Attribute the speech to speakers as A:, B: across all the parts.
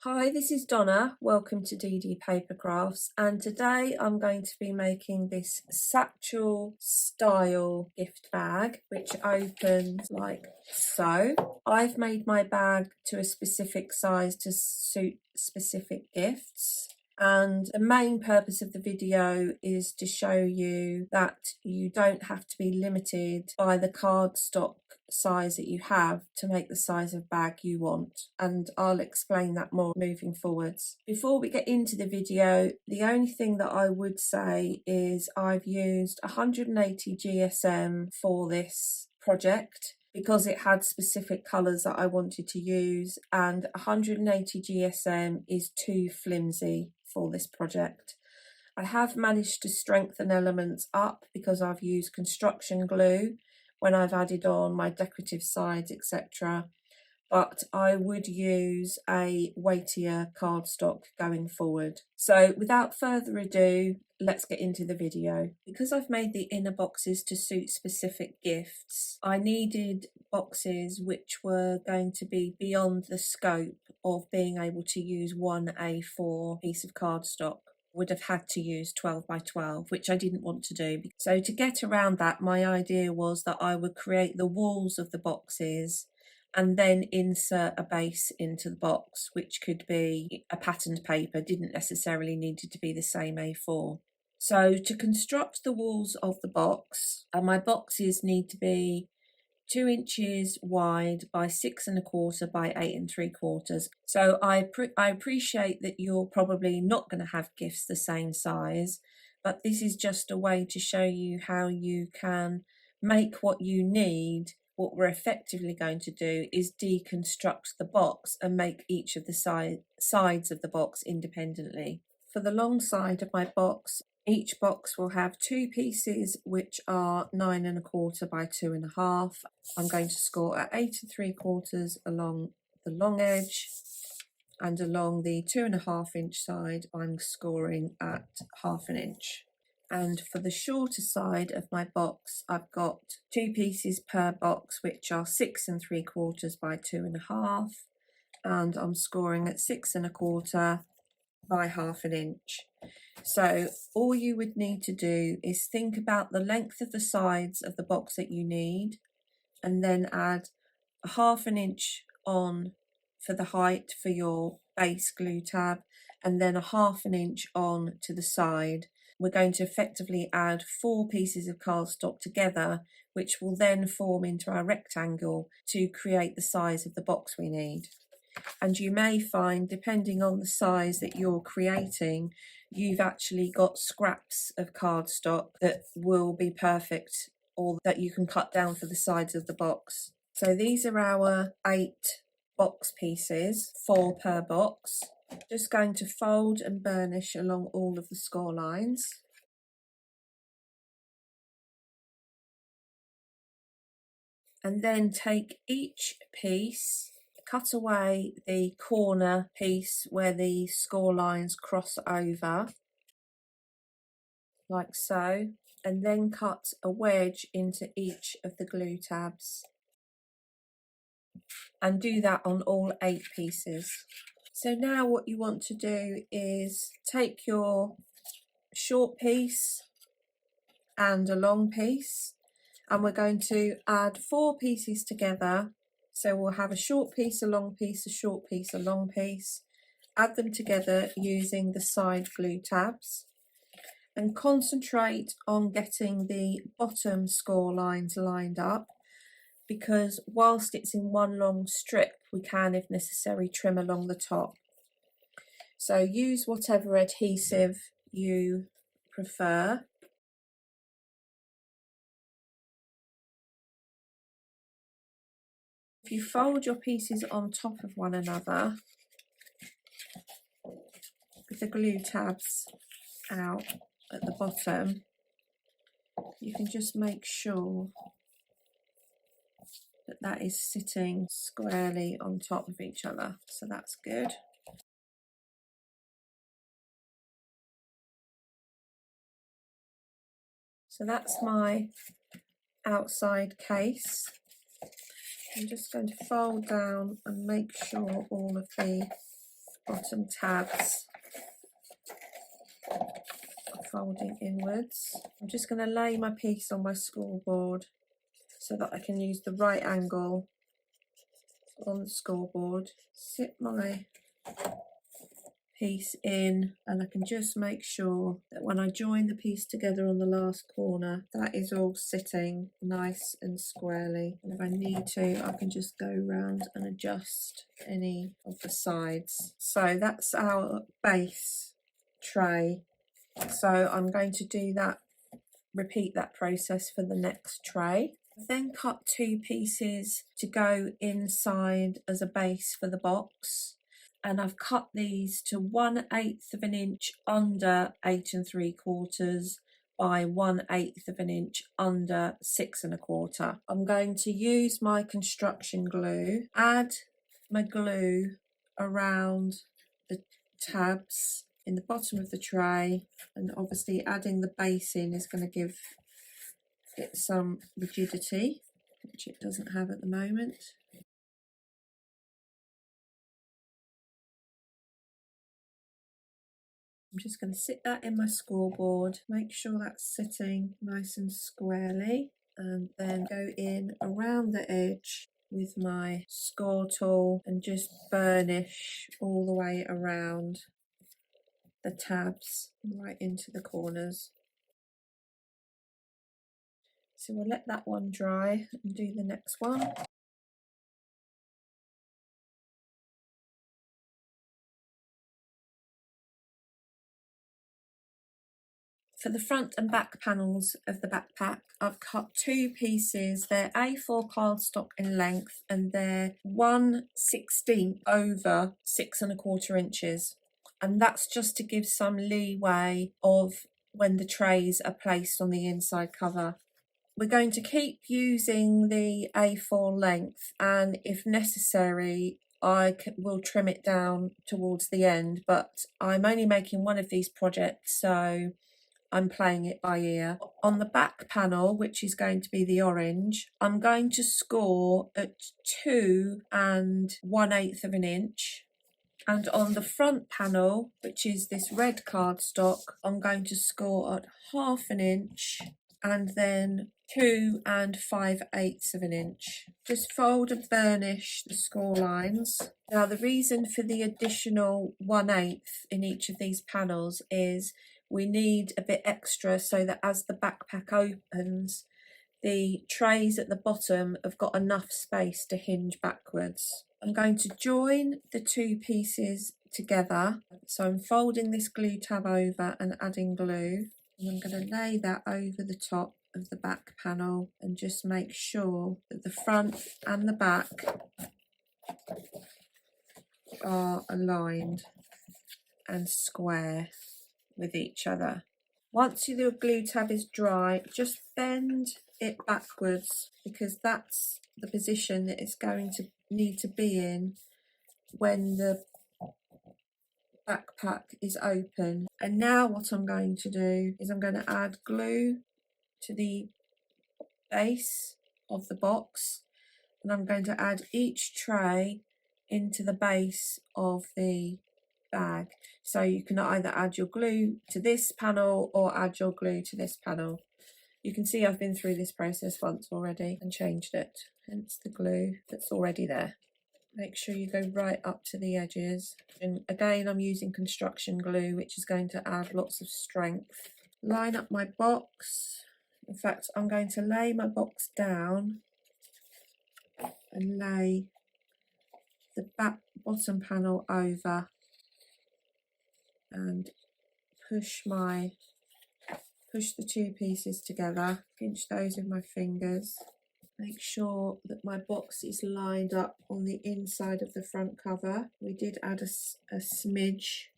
A: Hi, this is Donna. Welcome to DD Paper Crafts, and today I'm going to be making this satchel style gift bag which opens like so. I've made my bag to a specific size to suit specific gifts. And the main purpose of the video is to show you that you don't have to be limited by the cardstock size that you have to make the size of bag you want, and I'll explain that more moving forwards. Before we get into the video, the only thing that I would say is I've used 180 GSM for this project because it had specific colours that I wanted to use, and 180 GSM is too flimsy for this project. I have managed to strengthen elements up because I've used construction glue when I've added on my decorative sides, etc. But I would use a weightier cardstock going forward. So without further ado, let's get into the video. Because I've made the inner boxes to suit specific gifts, I needed boxes which were going to be beyond the scope of being able to use one A4 piece of cardstock. Would have had to use 12 by 12, which I didn't want to do. So to get around that, my idea was that I would create the walls of the boxes and then insert a base into the box, which could be a patterned paper, didn't necessarily need to be the same A4. So to construct the walls of the box, my boxes need to be 2 inches wide by 6 1/4 by 8 3/4. So I appreciate that you're probably not going to have gifts the same size, but this is just a way to show you how you can make what you need. What we're effectively going to do is deconstruct the box and make each of the sides of the box independently. For the long side of my box, each box will have 2 pieces which are 9 1/4 by 2 1/2. I'm going to score at 8 3/4 along the long edge, and along the 2 1/2 inch side I'm scoring at 1/2 inch. And for the shorter side of my box, I've got 2 pieces per box which are 6 3/4 by 2 1/2, and I'm scoring at 6 1/4 by 1/2 inch. So all you would need to do is think about the length of the sides of the box that you need, and then add 1/2 inch on for the height for your base glue tab, and then 1/2 inch on to the side. We're going to effectively add 4 pieces of cardstock together, which will then form into our rectangle to create the size of the box we need. And you may find, depending on the size that you're creating, you've actually got scraps of cardstock that will be perfect, or that you can cut down for the sides of the box. So these are our 8 box pieces, 4 per box. Just going to fold and burnish along all of the score lines. And then take each piece, cut away the corner piece where the score lines cross over, like so, and then cut a wedge into each of the glue tabs. And do that on all 8 pieces. So now what you want to do is take your short piece and a long piece, and we're going to add 4 pieces together. So we'll have a short piece, a long piece, a short piece, a long piece. Add them together using the side glue tabs, and concentrate on getting the bottom score lines lined up, because whilst it's in one long strip, we can, if necessary, trim along the top. So use whatever adhesive you prefer. If you fold your pieces on top of one another with the glue tabs out at the bottom, you can just make sure that that is sitting squarely on top of each other. So that's good. So that's my outside case. I'm just going to fold down and make sure all of the bottom tabs folding inwards. I'm just going to lay my piece on my scoreboard so that I can use the right angle on the scoreboard. Sit my piece in, and I can just make sure that when I join the piece together on the last corner, that is all sitting nice and squarely. And if I need to, I can just go around and adjust any of the sides. So that's our base tray. So I'm going to do that, repeat that process for the next tray. Then cut 2 pieces to go inside as a base for the box, and I've cut these to 1/8 of an inch under 8 3/4 by 1/8 of an inch under 6 1/4. I'm going to use my construction glue, add my glue around the tabs in the bottom of the tray, and obviously adding the base in is going to give it some rigidity, which it doesn't have at the moment. I'm just going to sit that in my scoreboard, make sure that's sitting nice and squarely, and then go in around the edge with my score tool and just burnish all the way around the tabs right into the corners. So we'll let that one dry and do the next one. For the front and back panels of the backpack, I've cut 2 pieces. They're A4 cardstock in length, and they're 1/16 over 6 1/4 inches. And that's just to give some leeway of when the trays are placed on the inside cover. We're going to keep using the A4 length, and if necessary, I will trim it down towards the end, but I'm only making one of these projects, so I'm playing it by ear. On the back panel, which is going to be the orange, I'm going to score at 2 1/8 of an inch. And on the front panel, which is this red cardstock, I'm going to score at 1/2 an inch and then 2 5/8 of an inch. Just fold and burnish the score lines. Now, the reason for the additional 1/8 in each of these panels is we need a bit extra so that as the backpack opens, the trays at the bottom have got enough space to hinge backwards. I'm going to join the 2 pieces together. So I'm folding this glue tab over and adding glue. And I'm going to lay that over the top of the back panel and just make sure that the front and the back are aligned and square with each other. Once your glue tab is dry, just bend it backwards, because that's the position that it's going to need to be in when the backpack is open. And now what I'm going to do is I'm going to add glue to the base of the box, and I'm going to add each tray into the base of the bag. So you can either add your glue to this panel or add your glue to this panel. You can see I've been through this process once already and changed it, hence the glue that's already there. Make sure you go right up to the edges. And again, I'm using construction glue, which is going to add lots of strength. Line up my box. In fact, I'm going to lay my box down and lay the bottom panel over and push the 2 pieces together, pinch those with my fingers. Make sure that my box is lined up on the inside of the front cover. We did add a smidge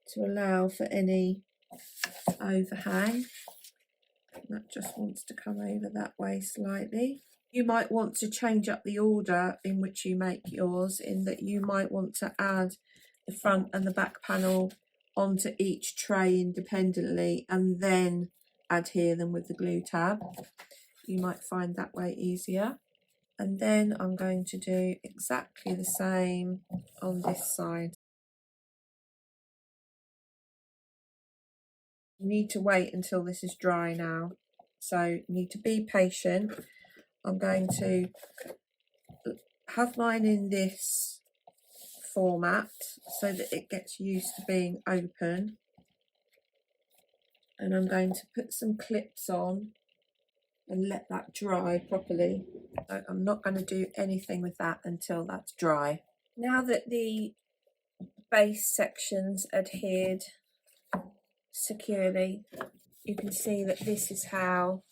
A: to allow for any overhang. That just wants to come over that way slightly. You might want to change up the order in which you make yours, in that you might want to add the front and the back panel onto each tray independently and then adhere them with the glue tab. You might find that way easier. And then I'm going to do exactly the same on this side. You need to wait until this is dry now. So you need to be patient. I'm going to have mine in this format so that it gets used to being open. And I'm going to put some clips on and let that dry properly. So I'm not going to do anything with that until that's dry. Now that the base sections adhered securely, you can see that this is how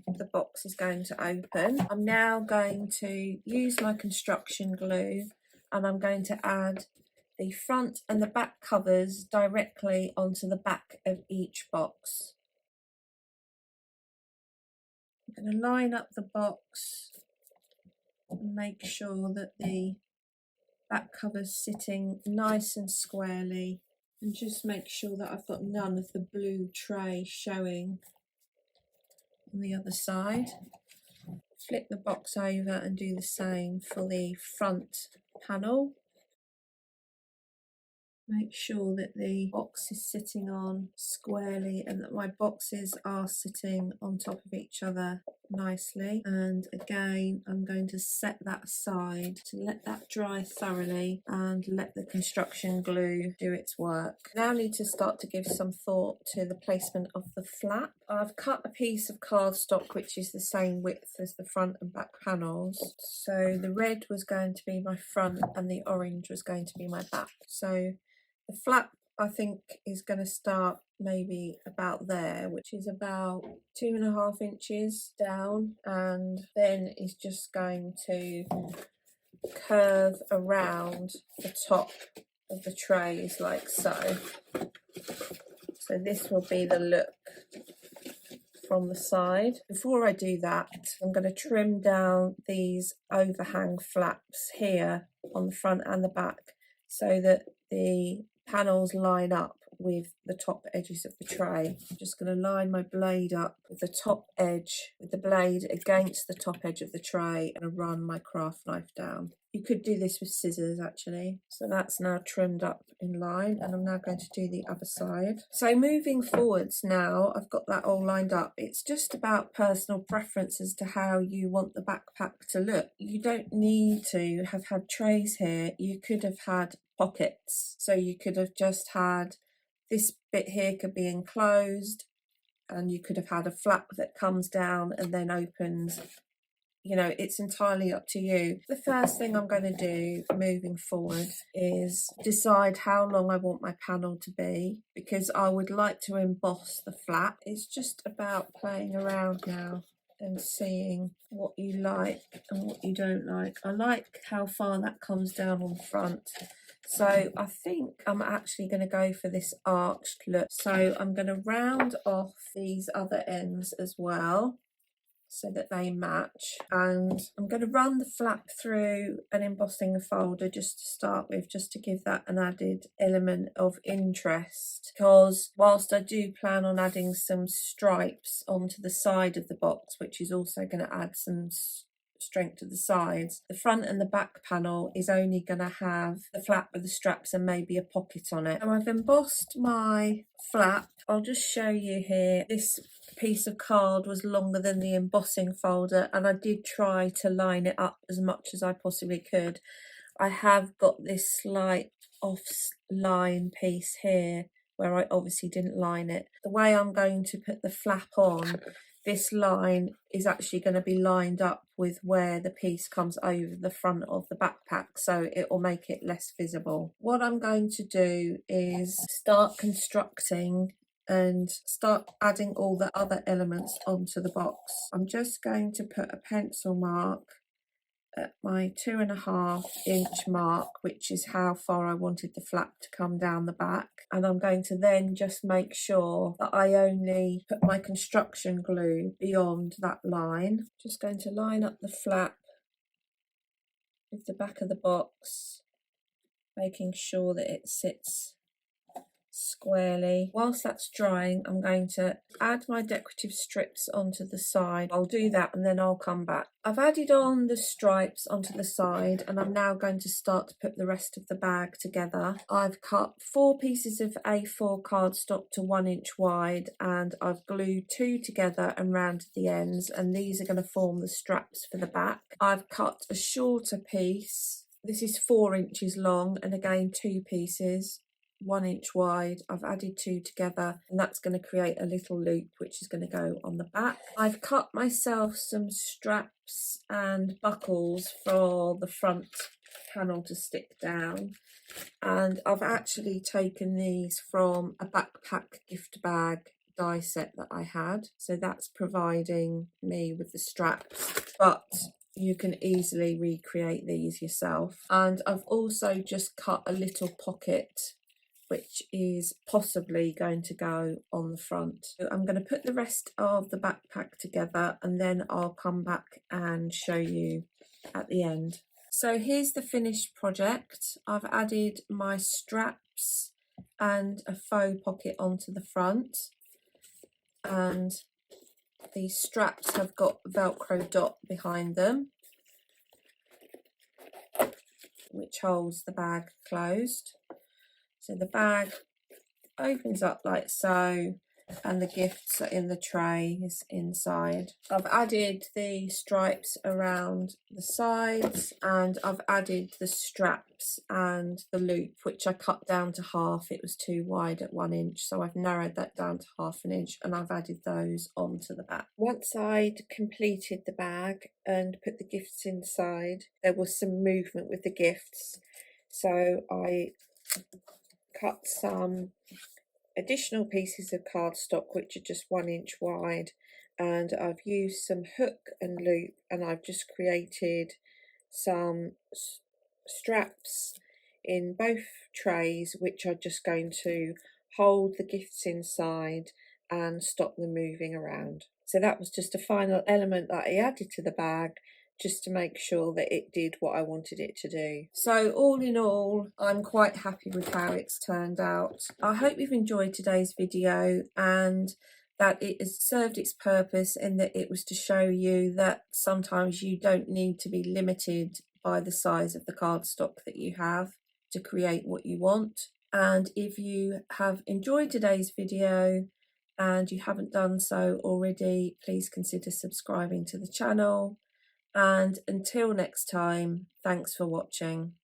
A: the box is going to open. I'm now going to use my construction glue and I'm going to add the front and the back covers directly onto the back of each box. I'm going to line up the box and make sure that the back cover's sitting nice and squarely, and just make sure that I've got none of the blue tray showing on the other side. Flip the box over and do the same for the front panel. Make sure that the box is sitting on squarely and that my boxes are sitting on top of each other nicely. And again, I'm going to set that aside to let that dry thoroughly and let the construction glue do its work. Now I need to start to give some thought to the placement of the flap. I've cut a piece of cardstock which is the same width as the front and back panels. So the red was going to be my front and the orange was going to be my back. So the flap, I think, is going to start maybe about there, which is about 2.5 inches down, and then is just going to curve around the top of the trays like so. So this will be the look from the side. Before I do that, I'm going to trim down these overhang flaps here on the front and the back so that the panels line up with the top edges of the tray. I'm just going to line my blade up with the top edge, with the blade against the top edge of the tray, and run my craft knife down. You could do this with scissors actually. So that's now trimmed up in line, and I'm now going to do the other side. So moving forwards now, I've got that all lined up. It's just about personal preference as to how you want the backpack to look. You don't need to have had trays here. You could have had pockets. So you could have just had this bit here could be enclosed, and you could have had a flap that comes down and then opens. You know, it's entirely up to you. The first thing I'm going to do moving forward is decide how long I want my panel to be, because I would like to emboss the flap. It's just about playing around now and seeing what you like and what you don't like. I like how far that comes down on the front. So I think I'm actually going to go for this arched look. So I'm going to round off these other ends as well, so that they match, and I'm going to run the flap through an embossing folder just to start with, just to give that an added element of interest, because whilst I do plan on adding some stripes onto the side of the box, which is also going to add some strength to the sides, the front and the back panel is only going to have the flap with the straps and maybe a pocket on it. And I've embossed my flap. I'll just show you here. This piece of card was longer than the embossing folder, and I did try to line it up as much as I possibly could. I have got this slight off line piece here where I obviously didn't line it. The way I'm going to put the flap on, this line is actually going to be lined up with where the piece comes over the front of the backpack, so it will make it less visible. What I'm going to do is start constructing and start adding all the other elements onto the box. I'm just going to put a pencil mark at my 2.5 inch mark, which is how far I wanted the flap to come down the back, and I'm going to then just make sure that I only put my construction glue beyond that line. Just going to line up the flap with the back of the box, making sure that it sits squarely. Whilst that's drying, I'm going to add my decorative strips onto the side. I'll do that and then I'll come back. I've added on the stripes onto the side and I'm now going to start to put the rest of the bag together. I've cut 4 pieces of A4 cardstock to 1 inch wide and I've glued 2 together and rounded the ends, and these are going to form the straps for the back. I've cut a shorter piece. This is 4 inches long and again 2 pieces, 1 inch wide. I've added 2 together and that's going to create a little loop which is going to go on the back. I've cut myself some straps and buckles for the front panel to stick down, and I've actually taken these from a backpack gift bag die set that I had, so that's providing me with the straps, but you can easily recreate these yourself. And I've also just cut a little pocket which is possibly going to go on the front. So I'm going to put the rest of the backpack together and then I'll come back and show you at the end. So here's the finished project. I've added my straps and a faux pocket onto the front, and the straps have got Velcro dot behind them which holds the bag closed. So the bag opens up like so and the gifts are in the trays inside. I've added the stripes around the sides and I've added the straps and the loop, which I cut down to half. It was too wide at 1 inch, so I've narrowed that down to ½ inch and I've added those onto the back. Once I'd completed the bag and put the gifts inside, there was some movement with the gifts, so I cut some additional pieces of cardstock which are just 1 inch wide, and I've used some hook and loop and I've just created some straps in both trays which are just going to hold the gifts inside and stop them moving around. So that was just a final element that I added to the bag just to make sure that it did what I wanted it to do. So all in all, I'm quite happy with how it's turned out. I hope you've enjoyed today's video and that it has served its purpose, in that it was to show you that sometimes you don't need to be limited by the size of the cardstock that you have to create what you want. And if you have enjoyed today's video and you haven't done so already, please consider subscribing to the channel. And until next time, thanks for watching.